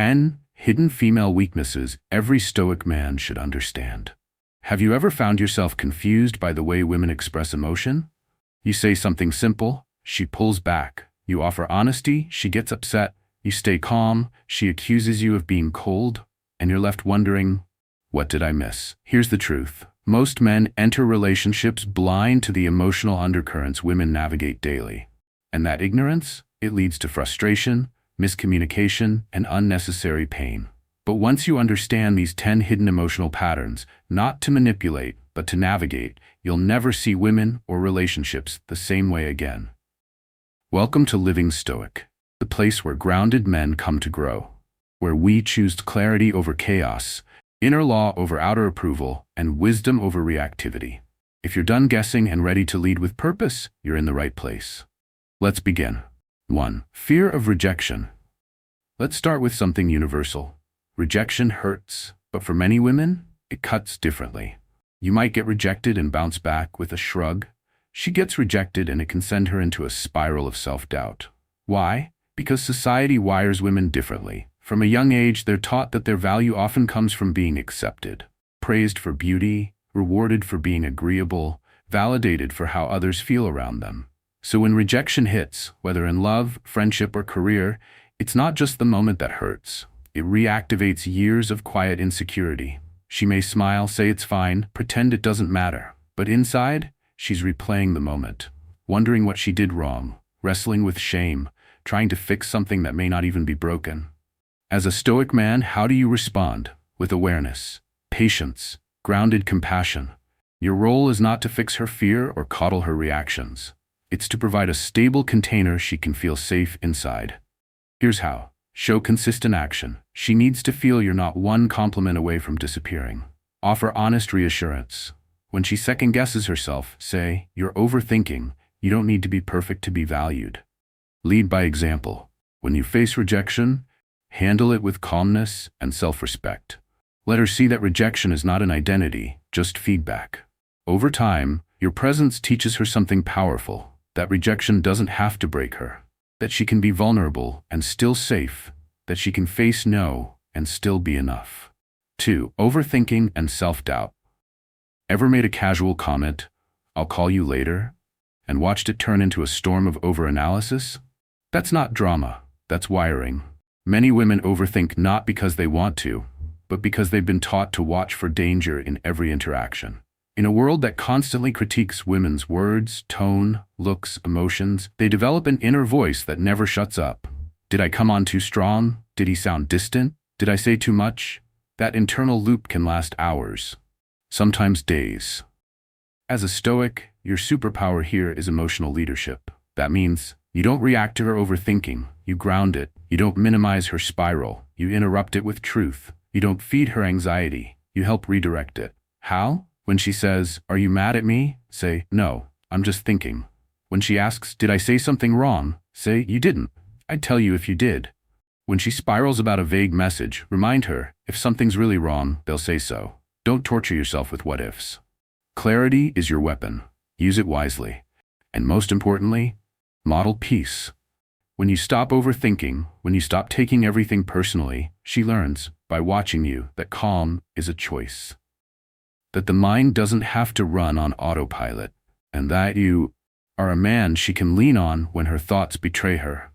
10 hidden female weaknesses every Stoic man should understand. Have you ever found yourself confused by the way women express emotion? You say something simple, she pulls back. You offer honesty, she gets upset. You stay calm, she accuses you of being cold, and you're left wondering, what did I miss? Here's the truth. Most men enter relationships blind to the emotional undercurrents women navigate daily. And that ignorance, it leads to frustration, miscommunication, and unnecessary pain. But once you understand these 10 hidden emotional patterns, not to manipulate, but to navigate, you'll never see women or relationships the same way again. Welcome to Living Stoic, the place where grounded men come to grow, where we choose clarity over chaos, inner law over outer approval, and wisdom over reactivity. If you're done guessing and ready to lead with purpose, you're in the right place. Let's begin. 1. Fear of rejection. Let's start with something universal. Rejection hurts, but for many women, it cuts differently. You might get rejected and bounce back with a shrug. She gets rejected and it can send her into a spiral of self-doubt. Why? Because society wires women differently. From a young age, they're taught that their value often comes from being accepted, praised for beauty, rewarded for being agreeable, validated for how others feel around them. So when rejection hits, whether in love, friendship, or career, it's not just the moment that hurts. It reactivates years of quiet insecurity. She may smile, say it's fine, pretend it doesn't matter. But inside, she's replaying the moment, wondering what she did wrong, wrestling with shame, trying to fix something that may not even be broken. As a Stoic man, how do you respond? With awareness, patience, grounded compassion. Your role is not to fix her fear or coddle her reactions. It's to provide a stable container she can feel safe inside. Here's how. Show consistent action. She needs to feel you're not one compliment away from disappearing. Offer honest reassurance. When she second-guesses herself, say, "You're overthinking. You don't need to be perfect to be valued." Lead by example. When you face rejection, handle it with calmness and self-respect. Let her see that rejection is not an identity, just feedback. Over time, your presence teaches her something powerful, that rejection doesn't have to break her, that she can be vulnerable and still safe, that she can face no and still be enough. 2. Overthinking and self-doubt. Ever made a casual comment, "I'll call you later," and watched it turn into a storm of overanalysis? That's not drama, that's wiring. Many women overthink not because they want to, but because they've been taught to watch for danger in every interaction. In a world that constantly critiques women's words, tone, looks, emotions, they develop an inner voice that never shuts up. Did I come on too strong? Did he sound distant? Did I say too much? That internal loop can last hours, sometimes days. As a Stoic, your superpower here is emotional leadership. That means you don't react to her overthinking, you ground it. You don't minimize her spiral, you interrupt it with truth. You don't feed her anxiety, you help redirect it. How? When she says, "Are you mad at me?" say, "No, I'm just thinking." When she asks, "Did I say something wrong?" say, "You didn't. I'd tell you if you did." When she spirals about a vague message, remind her, if something's really wrong, they'll say so. Don't torture yourself with what-ifs. Clarity is your weapon. Use it wisely. And most importantly, model peace. When you stop overthinking, when you stop taking everything personally, she learns, by watching you, that calm is a choice. That the mind doesn't have to run on autopilot, and that you are a man she can lean on when her thoughts betray her.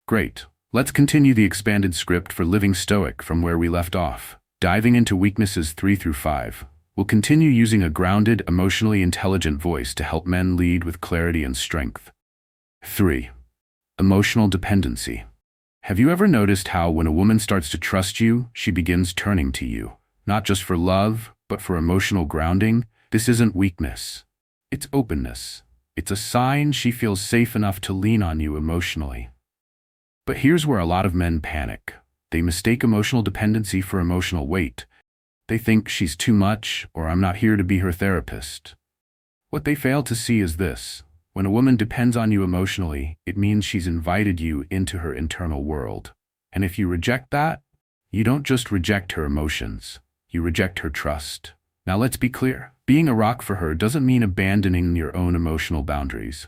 Great. Let's continue the expanded script for Living Stoic from where we left off. Diving into weaknesses 3 through 5. We'll continue using a grounded, emotionally intelligent voice to help men lead with clarity and strength. 3. Emotional dependency. Have you ever noticed how when a woman starts to trust you, she begins turning to you? Not just for love, but for emotional grounding? This isn't weakness. It's openness. It's a sign she feels safe enough to lean on you emotionally. But here's where a lot of men panic. They mistake emotional dependency for emotional weight. They think she's too much, or I'm not here to be her therapist. What they fail to see is this. When a woman depends on you emotionally, it means she's invited you into her internal world. And if you reject that, you don't just reject her emotions, you reject her trust. Now let's be clear. Being a rock for her doesn't mean abandoning your own emotional boundaries.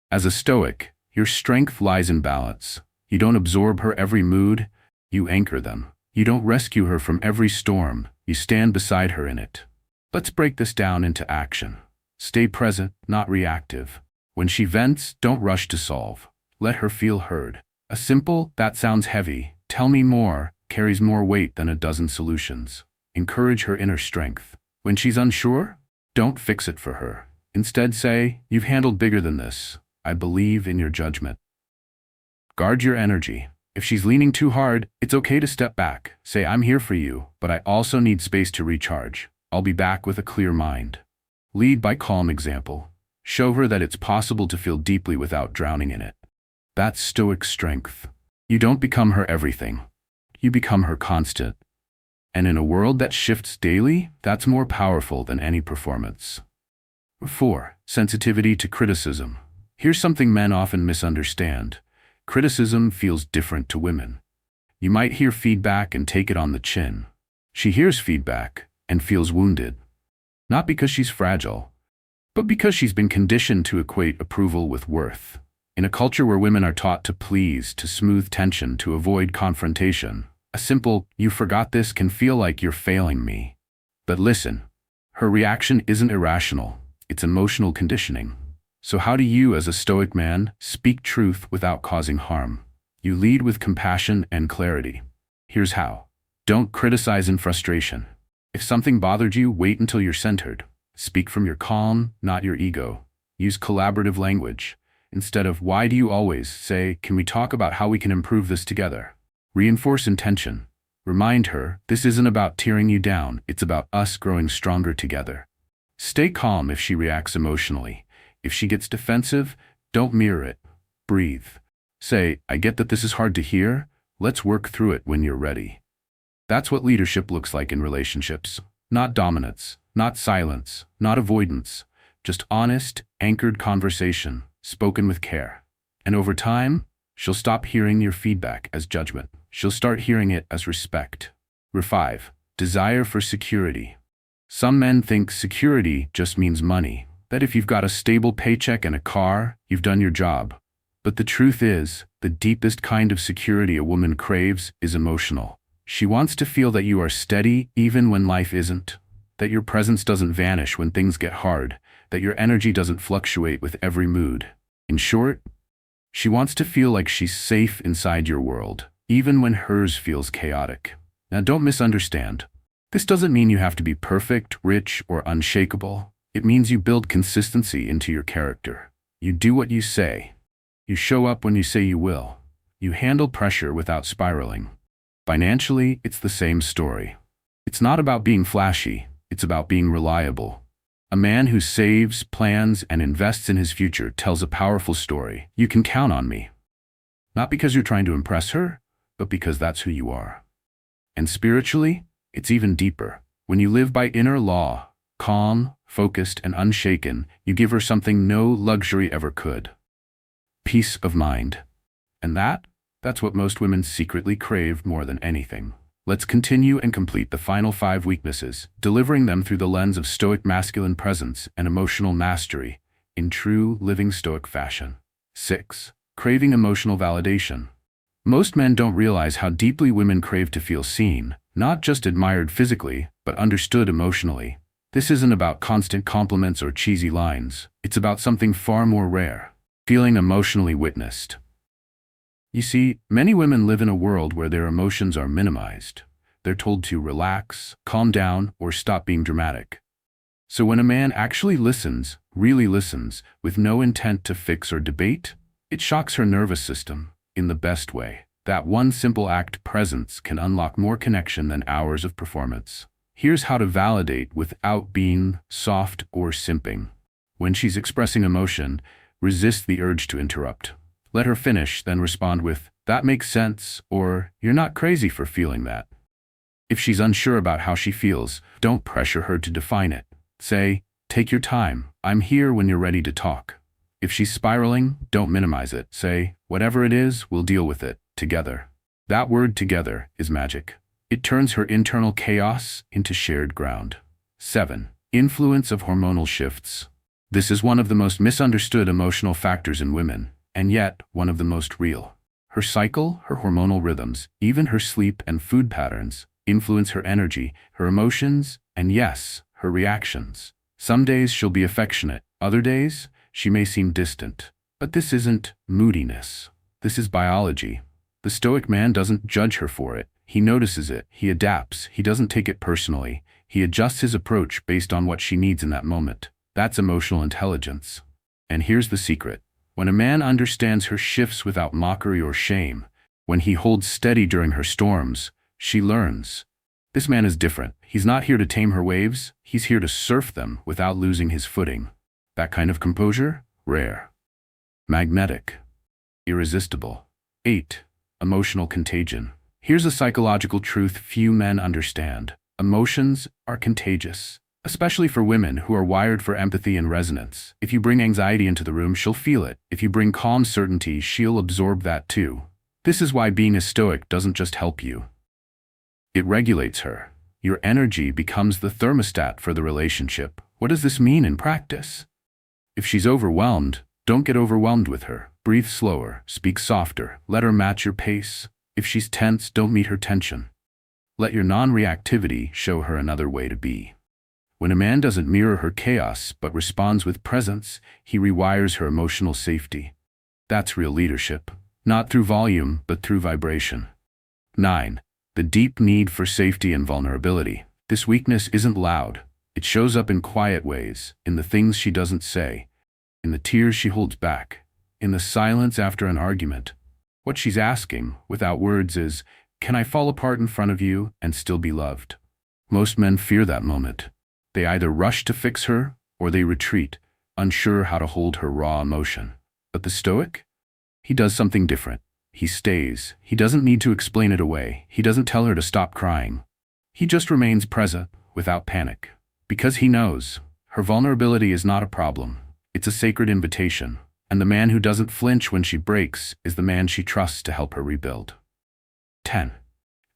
As a Stoic, your strength lies in balance. You don't absorb her every mood, You anchor them. You don't rescue her from every storm, you stand beside her in it. Let's break this down into action. Stay present, not reactive. When she vents, don't rush to solve. Let her feel heard. A simple, "that sounds heavy, tell me more," carries more weight than a dozen solutions. Encourage her inner strength. When she's unsure, don't fix it for her. Instead say, "You've handled bigger than this. I believe in your judgment." Guard your energy. If she's leaning too hard, it's okay to step back. Say, "I'm here for you, but I also need space to recharge. I'll be back with a clear mind." Lead by calm example. Show her that it's possible to feel deeply without drowning in it. That's Stoic strength. You don't become her everything. You become her constant. And in a world that shifts daily, that's more powerful than any performance. 4. Sensitivity to criticism. Here's something men often misunderstand. Criticism feels different to women. You might hear feedback and take it on the chin. She hears feedback and feels wounded. Not because she's fragile, but because she's been conditioned to equate approval with worth. In a culture where women are taught to please, to smooth tension, to avoid confrontation, a simple, "You forgot this," can feel like "you're failing me." But listen, her reaction isn't irrational, it's emotional conditioning. So how do you, as a Stoic man, speak truth without causing harm? You lead with compassion and clarity. Here's how. Don't criticize in frustration. If something bothered you, wait until you're centered. Speak from your calm, not your ego. Use collaborative language. Instead of "why do you always," say, "Can we talk about how we can improve this together?" Reinforce intention. Remind her, this isn't about tearing you down, it's about us growing stronger together. Stay calm if she reacts emotionally. If she gets defensive, don't mirror it. Breathe. Say, "I get that this is hard to hear. Let's work through it when you're ready." That's what leadership looks like in relationships. Not dominance, not silence, not avoidance. Just honest, anchored conversation, spoken with care. And over time, she'll stop hearing your feedback as judgment. She'll start hearing it as respect. 5. Desire for security. Some men think security just means money. That if you've got a stable paycheck and a car, you've done your job. But the truth is, the deepest kind of security a woman craves is emotional. She wants to feel that you are steady even when life isn't, that your presence doesn't vanish when things get hard, that your energy doesn't fluctuate with every mood. In short, she wants to feel like she's safe inside your world, even when hers feels chaotic. Now don't misunderstand. This doesn't mean you have to be perfect, rich, or unshakable. It means you build consistency into your character. You do what you say. You show up when you say you will. You handle pressure without spiraling. Financially, it's the same story. It's not about being flashy, it's about being reliable. A man who saves, plans, and invests in his future tells a powerful story. You can count on me. Not because you're trying to impress her, but because that's who you are. And spiritually, it's even deeper. When you live by inner law, calm, focused, and unshaken, you give her something no luxury ever could. Peace of mind. And that's what most women secretly crave more than anything. Let's continue and complete the final 5 weaknesses, delivering them through the lens of Stoic masculine presence and emotional mastery, in true living Stoic fashion. 6. Craving emotional validation. Most men don't realize how deeply women crave to feel seen, not just admired physically, but understood emotionally. This isn't about constant compliments or cheesy lines. It's about something far more rare: feeling emotionally witnessed. You see, many women live in a world where their emotions are minimized. They're told to relax, calm down, or stop being dramatic. So when a man actually listens, really listens, with no intent to fix or debate, it shocks her nervous system in the best way. That one simple act, presence, can unlock more connection than hours of performance. Here's how to validate without being soft or simping. When she's expressing emotion, resist the urge to interrupt. Let her finish, then respond with, "That makes sense," or "You're not crazy for feeling that." If she's unsure about how she feels, don't pressure her to define it. Say, "Take your time. I'm here when you're ready to talk." If she's spiraling, don't minimize it. Say, "Whatever it is, we'll deal with it, together." That word "together" is magic. It turns her internal chaos into shared ground. 7. Influence of hormonal shifts. This is one of the most misunderstood emotional factors in women, and yet one of the most real. Her cycle, her hormonal rhythms, even her sleep and food patterns influence her energy, her emotions, and yes, her reactions. Some days she'll be affectionate, other days she may seem distant. But this isn't moodiness. This is biology. The Stoic man doesn't judge her for it. He notices it, he adapts, he doesn't take it personally. He adjusts his approach based on what she needs in that moment. That's emotional intelligence. And here's the secret. When a man understands her shifts without mockery or shame, when he holds steady during her storms, she learns. This man is different. He's not here to tame her waves, he's here to surf them without losing his footing. That kind of composure? Rare. Magnetic. Irresistible. 8. Emotional contagion. Here's a psychological truth few men understand. Emotions are contagious, especially for women who are wired for empathy and resonance. If you bring anxiety into the room, she'll feel it. If you bring calm certainty, she'll absorb that too. This is why being a Stoic doesn't just help you. It regulates her. Your energy becomes the thermostat for the relationship. What does this mean in practice? If she's overwhelmed, don't get overwhelmed with her. Breathe slower, speak softer, let her match your pace. If she's tense, don't meet her tension. Let your non-reactivity show her another way to be. When a man doesn't mirror her chaos but responds with presence, he rewires her emotional safety. That's real leadership, not through volume but through vibration. 9. The deep need for safety and vulnerability. This weakness isn't loud. It shows up in quiet ways, in the things she doesn't say, in the tears she holds back, in the silence after an argument. What she's asking, without words, is, can I fall apart in front of you and still be loved? Most men fear that moment. They either rush to fix her, or they retreat, unsure how to hold her raw emotion. But the Stoic? He does something different. He stays. He doesn't need to explain it away. He doesn't tell her to stop crying. He just remains present, without panic. Because he knows, her vulnerability is not a problem. It's a sacred invitation. And the man who doesn't flinch when she breaks is the man she trusts to help her rebuild. 10.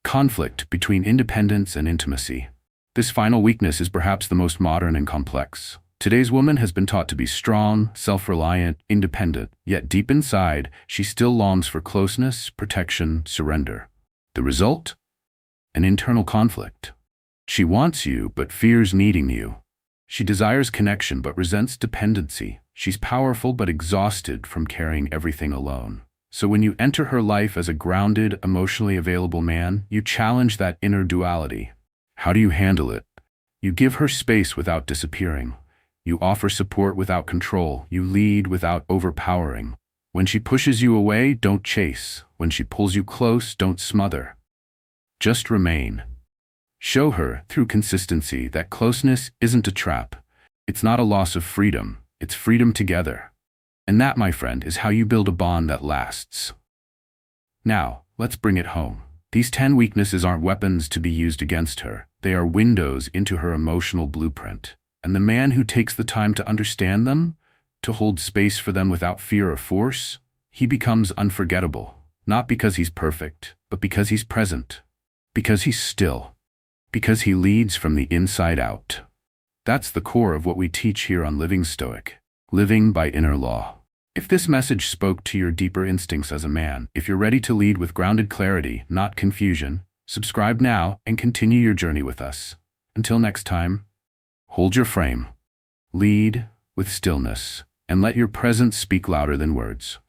Conflict between independence and intimacy. This final weakness is perhaps the most modern and complex. Today's woman has been taught to be strong, self-reliant, independent, yet deep inside, she still longs for closeness, protection, surrender. The result? An internal conflict. She wants you, but fears needing you. She desires connection, but resents dependency. She's powerful, but exhausted from carrying everything alone. So when you enter her life as a grounded, emotionally available man, you challenge that inner duality. How do you handle it? You give her space without disappearing. You offer support without control. You lead without overpowering. When she pushes you away, don't chase. When she pulls you close, don't smother. Just remain. Show her, through consistency, that closeness isn't a trap. It's not a loss of freedom. It's freedom together. And that, my friend, is how you build a bond that lasts. Now, let's bring it home. These 10 weaknesses aren't weapons to be used against her. They are windows into her emotional blueprint. And the man who takes the time to understand them, to hold space for them without fear or force, he becomes unforgettable. Not because he's perfect, but because he's present. Because he's still. Because he leads from the inside out. That's the core of what we teach here on Living Stoic. Living by inner law. If this message spoke to your deeper instincts as a man, if you're ready to lead with grounded clarity, not confusion, subscribe now and continue your journey with us. Until next time, hold your frame, lead with stillness, and let your presence speak louder than words.